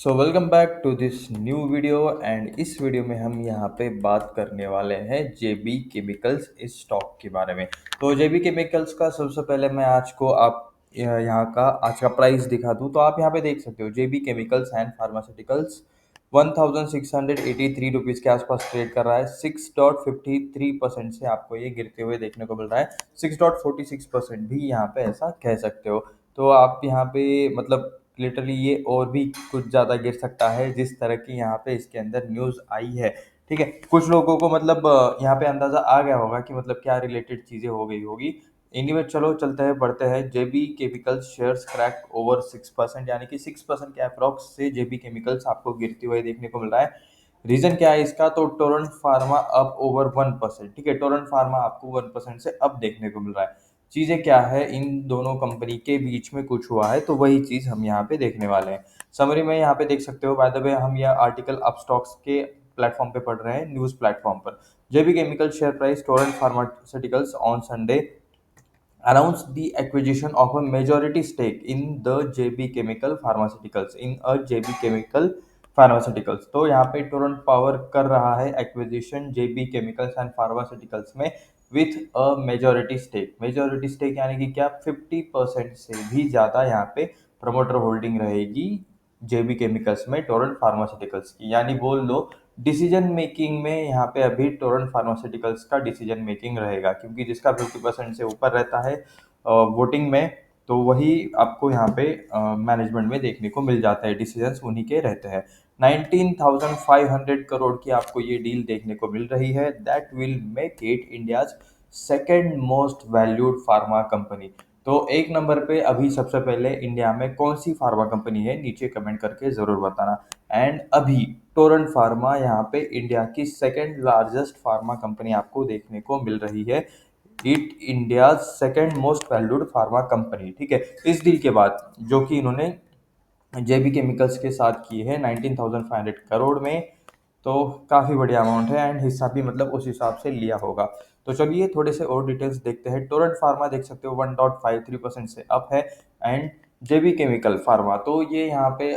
So welcome back to this new video and इस video में हम यहाँ पे बात करने वाले हैं जेबी केमिकल्स इस स्टॉक के बारे में। तो जेबी केमिकल्स का सबसे पहले मैं आज को आप यहाँ का आज का प्राइस दिखा दूँ तो आप यहाँ पे देख सकते हो जेबी केमिकल्स एंड फार्मास्यूटिकल्स 1683 रुपीज़ के आसपास ट्रेड कर रहा है। 6.53% से आपको ये गिरते हुए देखने को मिल रहा है। 6.46% भी यहाँ पे ऐसा कह सकते हो। तो आप यहाँ पे मतलब लिटरली ये और भी कुछ ज़्यादा गिर सकता है जिस तरह की यहाँ पे इसके अंदर न्यूज़ आई है। ठीक है, कुछ लोगों को मतलब यहाँ पे अंदाज़ा आ गया होगा कि मतलब क्या रिलेटेड चीज़ें हो गई होगी। एनीवे चलो चलते हैं बढ़ते हैं। जेबी केमिकल्स शेयर्स क्रैक ओवर 6%, यानी कि 6% के अप्रॉक्स से जेबी केमिकल्स आपको गिरते हुए देखने को मिल रहा है। रीजन क्या है इसका? तो टोरेंट फार्मा अप ओवर 1%। ठीक है, टोरेंट फार्मा आपको 1% से अप देखने को मिल रहा है। चीज़ें क्या है, इन दोनों कंपनी के बीच में कुछ हुआ है तो वही चीज़ हम यहाँ पे देखने वाले हैं। समरी में यहाँ पे देख सकते हो। बाय द वे हम यह आर्टिकल अपस्टॉक्स के प्लेटफॉर्म पे पढ़ रहे हैं, न्यूज़ प्लेटफॉर्म पर। JB chemical share price Torrent pharmaceuticals on Sunday announced the acquisition of a majority stake in the JB Chemical Pharmaceuticals in a JB Chemical Pharmaceuticals। तो यहाँ पे टोरेंट पावर कर रहा है acquisition JB chemicals and pharmaceuticals में with a majority stake यानी कि क्या 50% से भी ज़्यादा यहाँ पे प्रमोटर होल्डिंग रहेगी जेबी केमिकल्स में टोरेंट फार्मास्यूटिकल्स की। यानी बोल लो डिसीजन मेकिंग में यहाँ पे अभी टोरेंट फार्मास्यूटिकल्स का डिसीजन मेकिंग रहेगा, क्योंकि जिसका 50% से ऊपर रहता है वोटिंग में, तो वही आपको यहाँ पे मैनेजमेंट में देखने को मिल जाता है, डिसीजंस उन्हीं के रहते हैं। 19,500 करोड़ की आपको ये डील देखने को मिल रही है। That will make it India's second most valued pharma company. तो एक नंबर पे अभी सबसे पहले इंडिया में कौन सी फार्मा कंपनी है, नीचे कमेंट करके ज़रूर बताना। एंड अभी टोरेंट फार्मा यहाँ पे इंडिया की सेकेंड लार्जेस्ट फार्मा कंपनी आपको देखने को मिल रही है। It India second most valued pharma company. ठीक है, इस डील के बाद जो कि इन्होंने जेबी केमिकल्स के साथ की है 19,500 करोड़ में, तो काफ़ी बढ़िया अमाउंट है एंड हिस्सा भी मतलब उस हिसाब से लिया होगा। तो चलिए थोड़े से और डिटेल्स देखते हैं। टोरेंट फार्मा देख सकते हो 1.53% से अप है। एंड जेबी केमिकल फार्मा तो ये यहाँ पे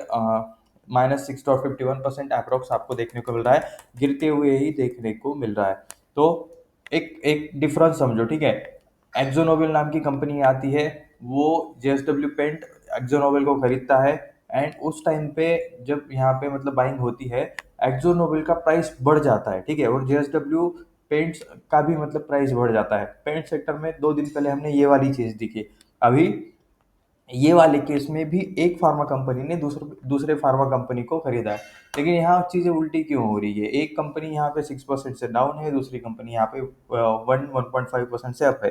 -6.51% अप्रोक्स आपको देखने को मिल रहा है, गिरते हुए ही देखने को मिल रहा है। तो एक एक डिफरेंस समझो। ठीक है, एक्जोनोबेल नाम की कंपनी आती है, वो जेएसडब्ल्यू पेंट एक्जोनोबेल को खरीदता है एंड उस टाइम पे जब यहाँ पे मतलब बाइंग होती है, एक्जो नोबेल का प्राइस बढ़ जाता है। ठीक है, और जेएसडब्ल्यू पेंट्स का भी मतलब प्राइस बढ़ जाता है। पेंट सेक्टर में 2 दिन पहले हमने ये वाली चीज दिखी। अभी ये वाले केस में भी एक फार्मा कंपनी ने दूसरे दूसरे फार्मा कंपनी को खरीदा है, लेकिन यहाँ चीजें उल्टी क्यों हो रही है? एक कंपनी यहाँ पे 6% से डाउन है, दूसरी कंपनी यहाँ पे 1.5% से अप है।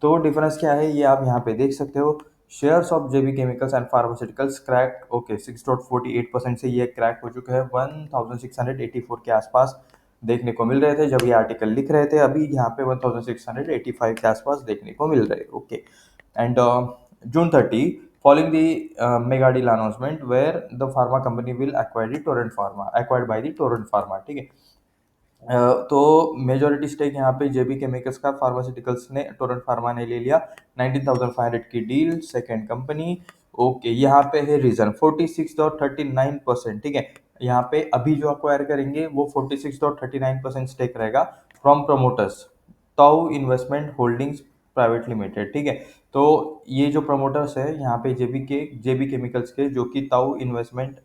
तो डिफरेंस क्या है ये आप यहाँ पे देख सकते हो। Shares of JB chemicals and pharmaceuticals crack okay 6.48% से ये क्रैक हो चुका है। 1684 के आसपास देखने को मिल रहे थे जब ये आर्टिकल लिख रहे थे, अभी यहाँ पे 1685 के आसपास देखने को मिल रहे। Okay, and June 30, following the mega deal announcement where the pharma company will acquire the Torrent Pharma, acquired by the Torrent Pharma। ठीक है, तो मेजोरिटी स्टेक यहाँ पे जेबी केमिकल्स का फार्मास्यूटिकल्स ने टोरेंट फार्मा ने ले लिया। 19,500 की डील, सेकेंड कंपनी। ओके, यहाँ पे है रीजन 46.39%। ठीक है, यहाँ पे अभी जो अक्वायर करेंगे वो 46.39% स्टेक रहेगा from promoters tau investment holdings private limited. ठीक है, तो ये जो प्रमोटर्स है यहाँ पे जेबी केमिकल्स के, जो कि ताउ इन्वेस्टमेंट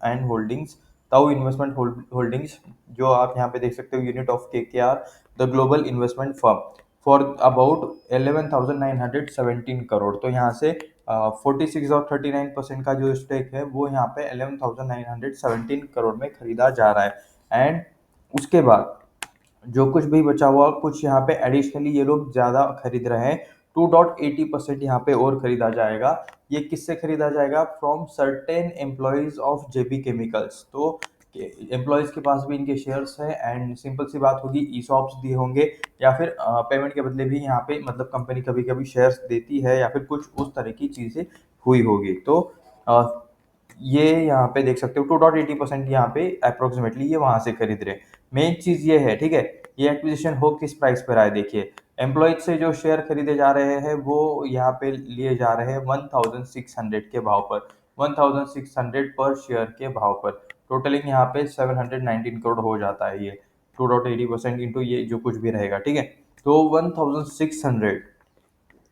होल्डिंग्स, जो आप यहाँ पे देख सकते हो, unit of KKR the global investment firm for about 11,917 crore. तो यहाँ से 46.39% का जो स्टेक है वो यहाँ पे 11,917 करोड़ में खरीदा जा रहा है। एंड उसके बाद जो कुछ भी बचा हुआ कुछ यहाँ पे एडिशनली ये लोग ज़्यादा खरीद रहे हैं। 2.80% यहाँ पे और खरीदा जाएगा। ये किससे खरीदा जाएगा? From certain employees of JB chemicals. तो एम्प्लॉयज के पास भी इनके शेयर्स है एंड सिंपल सी बात होगी, ईसॉप्स दिए होंगे या फिर पेमेंट के बदले भी यहाँ पे मतलब कंपनी कभी कभी शेयर्स देती है या फिर कुछ उस तरह की चीज़ें हुई होगी। तो अ, ये यहाँ पे देख सकते हो 2.80% यहाँ पे अप्रोक्सीमेटली ये वहां से खरीद रहे हैं। मेन चीज ये है। ठीक है, ये एक्विजिशन हो किस प्राइस पर आए देखिए। एम्प्लॉयज से जो शेयर खरीदे जा रहे हैं वो यहाँ पे लिए जा रहे हैं 1,600 के भाव पर, 1,600 पर शेयर के भाव पर। टोटलिंग यहाँ पे 719 करोड़ हो जाता है ये 2.80% इंटू ये जो कुछ भी रहेगा, ठीक है। तो 1600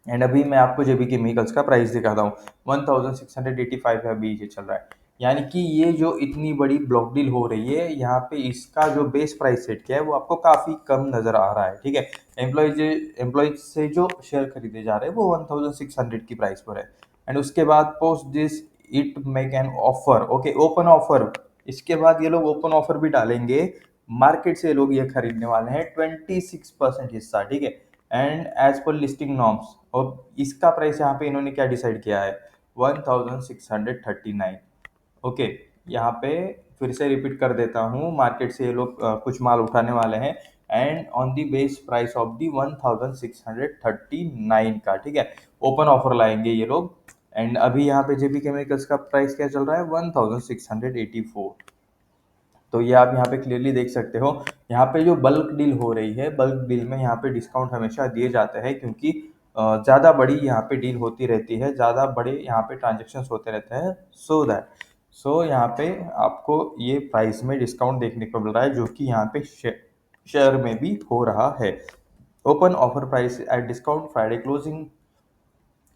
एंड अभी मैं आपको जेबी केमिकल्स का प्राइस दिखाता हूँ। 1685 है अभी ये चल रहा है। यानी कि ये जो इतनी बड़ी ब्लॉक डील हो रही है यहाँ पे इसका जो बेस प्राइस सेट किया है वो आपको काफी कम नजर आ रहा है, ठीक है। एम्प्लॉइज से जो शेयर खरीदे जा रहे हैं वो 1600 की प्राइस पर है। एंड उसके बाद post this it make an offer, okay, open offer. इसके बाद ये लोग ओपन ऑफर भी डालेंगे, मार्केट से लोग ये खरीदने वाले हैं 26% हिस्सा, ठीक है। And as per listing norms, और इसका प्राइस यहाँ पे इन्होंने क्या डिसाइड किया है, 1639। ओके, यहाँ पे फिर से रिपीट कर देता हूँ, मार्केट से ये लोग कुछ माल उठाने वाले हैं and on the base price of the 1639 का, ठीक है, ओपन ऑफर लाएंगे ये लोग। एंड अभी यहाँ पे जेबी केमिकल्स का प्राइस क्या चल रहा है, 1684। तो ये आप यहाँ पे क्लियरली देख सकते हो। यहाँ पे जो बल्क डील हो रही है, बल्क डील में यहाँ पे डिस्काउंट हमेशा दिए जाते हैं क्योंकि ज़्यादा बड़ी यहाँ पे डील होती रहती है, ज़्यादा बड़े यहाँ पे ट्रांजेक्शन्स होते रहते हैं। सो यहाँ पे आपको ये प्राइस में डिस्काउंट देखने को मिल रहा है जो कि यहाँ पे शेयर में भी हो रहा है। Open offer price at discount Friday closing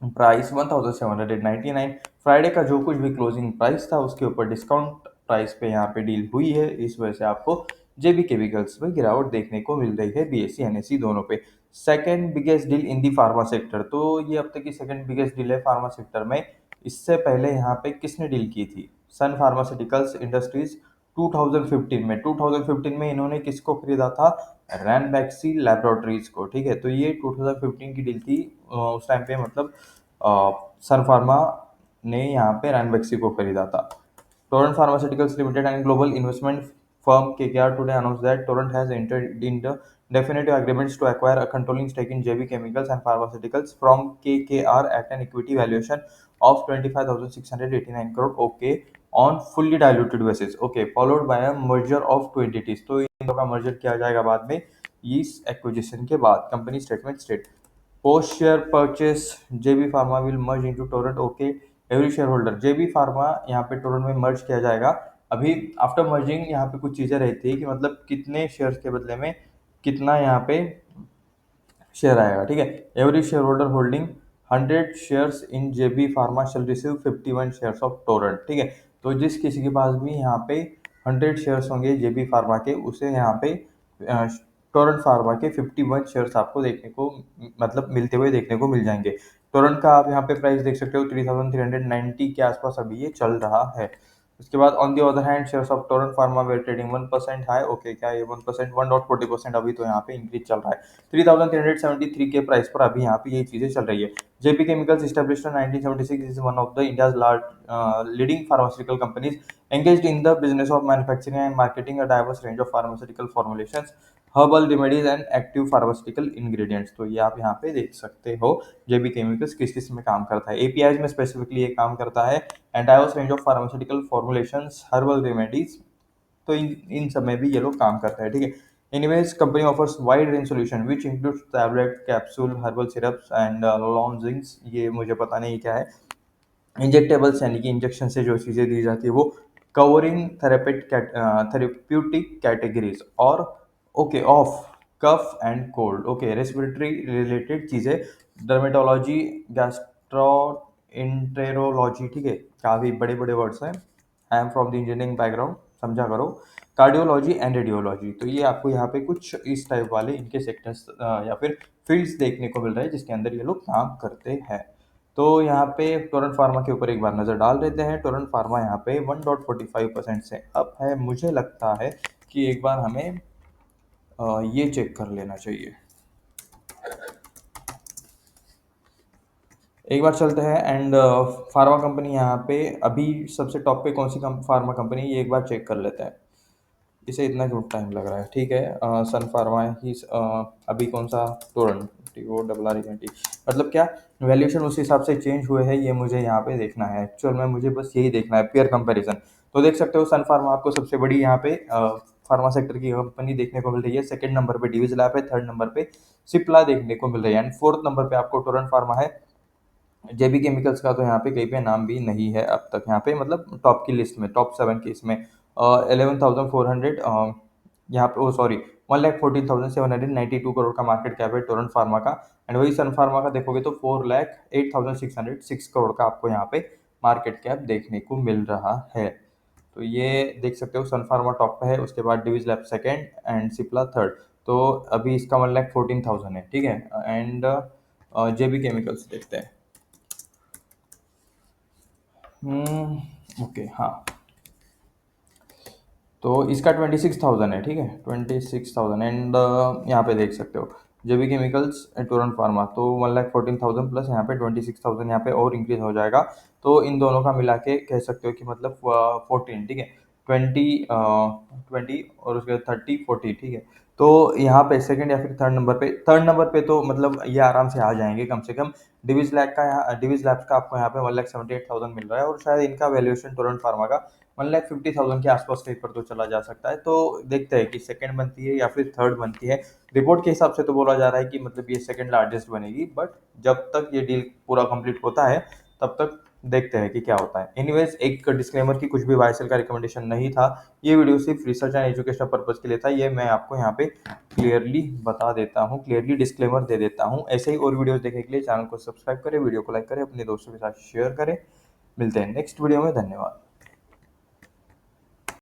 price 1799। Friday का जो कुछ भी क्लोजिंग प्राइस था उसके ऊपर डिस्काउंट प्राइस पे यहाँ पे डील हुई है, इस वजह से आपको जेबी केमिकल्स में गिरावट देखने को मिल रही है, बीएससी एनएससी दोनों पे। Second biggest deal in the pharma sector, तो ये अब तक की सेकंड बिगेस्ट डील है फार्मा सेक्टर में। इससे पहले यहाँ पे किसने डील की थी, सन फार्मास्यूटिकल्स इंडस्ट्रीज 2015 में इन्होंने किसको खरीदा था, रैनबैक्सी लैबोरेटरीज को, ठीक है। तो ये 2015 की डील थी, उस टाइम पे मतलब सन फार्मा ने यहाँ पे रैनबैक्सी को खरीदा था। Torrent Pharmaceuticals Limited and global investment firm KKR today announced that Torrent has entered into definitive agreements to acquire a controlling stake in JB Chemicals and Pharmaceuticals from KKR at an equity valuation of 25,689 crore, okay, on fully diluted basis, okay, followed by a merger of two entities। तो इन दोनों का merger किया जाएगा बाद में, इस acquisition के बाद। Company statement state post share purchase JB pharma will merge into Torrent, okay, every share holder JB pharma यहाँ पे टोरेंट में मर्ज किया जाएगा। अभी आफ्टर मर्जिंग यहाँ पे कुछ चीजें रहती है कि मतलब कितने शेयर्स के बदले में कितना यहाँ पे शेयर आएगा, ठीक है। Every share holder holding 100 shares in JB pharma shall receive 51 shares of Torrent, ठीक है। तो जिस किसी के पास भी यहाँ पे 100 शेयर्स होंगे जेबी फार्मा के, उसे यहाँ पे टोरेंट फार्मा के 51 शेयर्स आपको देखने को मतलब मिलते हुए देखने को मिल जाएंगे। टोरेंट का आप यहाँ पे प्राइस देख सकते हो 3390 के आसपास अभी ये चल रहा है। उसके बाद on the other hand shares of Torrent pharma were trading 1% high, okay, क्या ये 1%, 1.40% अभी तो यहाँ पे इंक्रीज चल रहा है। 3373 के प्राइस पर अभी यहाँ पे ये चीजें चल रही है। JP chemicals established in 1976 is one of the India's leading pharmaceutical companies engaged in the business of manufacturing and marketing a diverse range of pharmaceutical formulations, herbal remedies and active pharmaceutical ingredients. तो ये आप यहाँ पे देख सकते हो जेबी chemicals किस किस में काम करता है। एपीआई में स्पेसिफिकली ये काम करता है and diverse range of pharmaceutical formulations, herbal remedies, तो इन सब में भी ये लोग काम करते हैं, ठीक है। Anyways company offers wide range solution which includes tablet, capsule, herbal syrups and lozenges, ये मुझे पता नहीं क्या है, इंजेक्टेबल्स यानी कि इंजेक्शन से जो चीज़ें दी जाती है वो, कवरिंग थेरेप्यूटिक कैटेगरीज और okay of cough and cold, okay, respiratory related चीज़ें, डर्मेटोलॉजी, गैस्ट्रो इंटेरोलॉजी, ठीक है, काफ़ी बड़े बड़े वर्ड्स हैं। I am from the engineering background, समझा करो। कार्डियोलॉजी एंड रेडियोलॉजी, तो ये आपको यहाँ पे कुछ इस टाइप वाले इनके सेक्टर्स या फिर फील्ड्स देखने को मिल रहे हैं जिसके अंदर ये लोग काम करते हैं। तो यहाँ पे टोरेंट फार्मा के ऊपर एक बार नज़र डाल देते हैं। टोरेंट फार्मा यहाँ पे 1.45% से अप है। मुझे लगता है कि एक बार हमें ये चेक कर लेना चाहिए। एक बार चलते हैं एंड फार्मा कंपनी यहाँ पे अभी सबसे टॉप पे कौन सी फार्मा कंपनी, ये एक बार चेक कर लेते हैं। इसे इतना क्यों टाइम लग रहा है, ठीक है। सन फार्मा ही अभी कौन सा, टोरेंट TORRENT, मतलब क्या वैल्यूएशन उस हिसाब से चेंज हुए हैं, ये मुझे यहाँ पे देखना है। एक्चुअल में मुझे बस यही देखना है, पेयर कंपैरिजन। तो देख सकते हो सन फार्मा आपको सबसे बड़ी यहाँ पे फार्मा सेक्टर की कंपनी देखने को मिल रही है। सेकंड नंबर पे डिविज लैब है, थर्ड नंबर पे सिप्ला देखने को मिल रही है एंड फोर्थ नंबर पे आपको टोरेंट फार्मा है। जेबी केमिकल्स का तो यहाँ पे कहीं पे नाम भी नहीं है अब तक यहाँ पे, मतलब टॉप की लिस्ट में, टॉप 7 की इसमें 11,400, यहाँ पे, ओ सॉरी, 1,14,792 करोड़ का मार्केट कैप है टोरेंट फार्मा का। एंड वही सन फार्मा का देखोगे तो 4,08,606 करोड़ का आपको यहाँ पे मार्केट कैप देखने को मिल रहा है। तो ये देख सकते हो, सन फार्मा टॉप पे है, उसके बाद Divi's lab second and Cipla third. तो अभी इसका 1,14,000 है, ठीक है। एंड जेबी केमिकल्स देखते हैं। ओके, हाँ, तो इसका 26,000 है, ठीक है, 26,000। एंड यहाँ पे देख सकते हो जेबी केमिकल्स टोरेंट फार्मा, तो 1,14,000 प्लस यहाँ पे 26,000 यहाँ पे और इंक्रीज हो जाएगा। तो इन दोनों का मिला के कह सकते हो कि मतलब 14, ठीक है, 20 और उसके बाद 30 40, ठीक है। तो यहाँ पे सेकंड या फिर थर्ड नंबर पे तो मतलब ये आराम से आ जाएंगे कम से कम। डिविज लैब्स का आपको यहाँ पे 1,78,000 मिल रहा है, और शायद इनका वैल्यूएशन टोरेंट फार्मा का 1,50,000 के आसपास कहीं पर तो चला जा सकता है। तो देखते हैं कि सेकंड बनती है या फिर थर्ड बनती है। रिपोर्ट के हिसाब से तो बोला जा रहा है कि मतलब ये सेकंड लार्जेस्ट बनेगी, बट जब तक ये डील पूरा कंप्लीट होता है तब तक देखते हैं कि क्या होता है। एनीवेज, एक डिस्क्लेमर की कुछ भी बाय सेल का रिकमेंडेशन नहीं था। ये वीडियो सिर्फ रिसर्च एंड एजुकेशनल पर्पज के लिए था, ये मैं आपको यहाँ पे क्लियरली बता देता हूँ, क्लियरली डिस्क्लेमर दे देता हूँ। ऐसे ही और वीडियोस देखने के लिए चैनल को सब्सक्राइब करें, वीडियो को लाइक करें, अपने दोस्तों के साथ शेयर करें। मिलते हैं नेक्स्ट वीडियो में, धन्यवाद।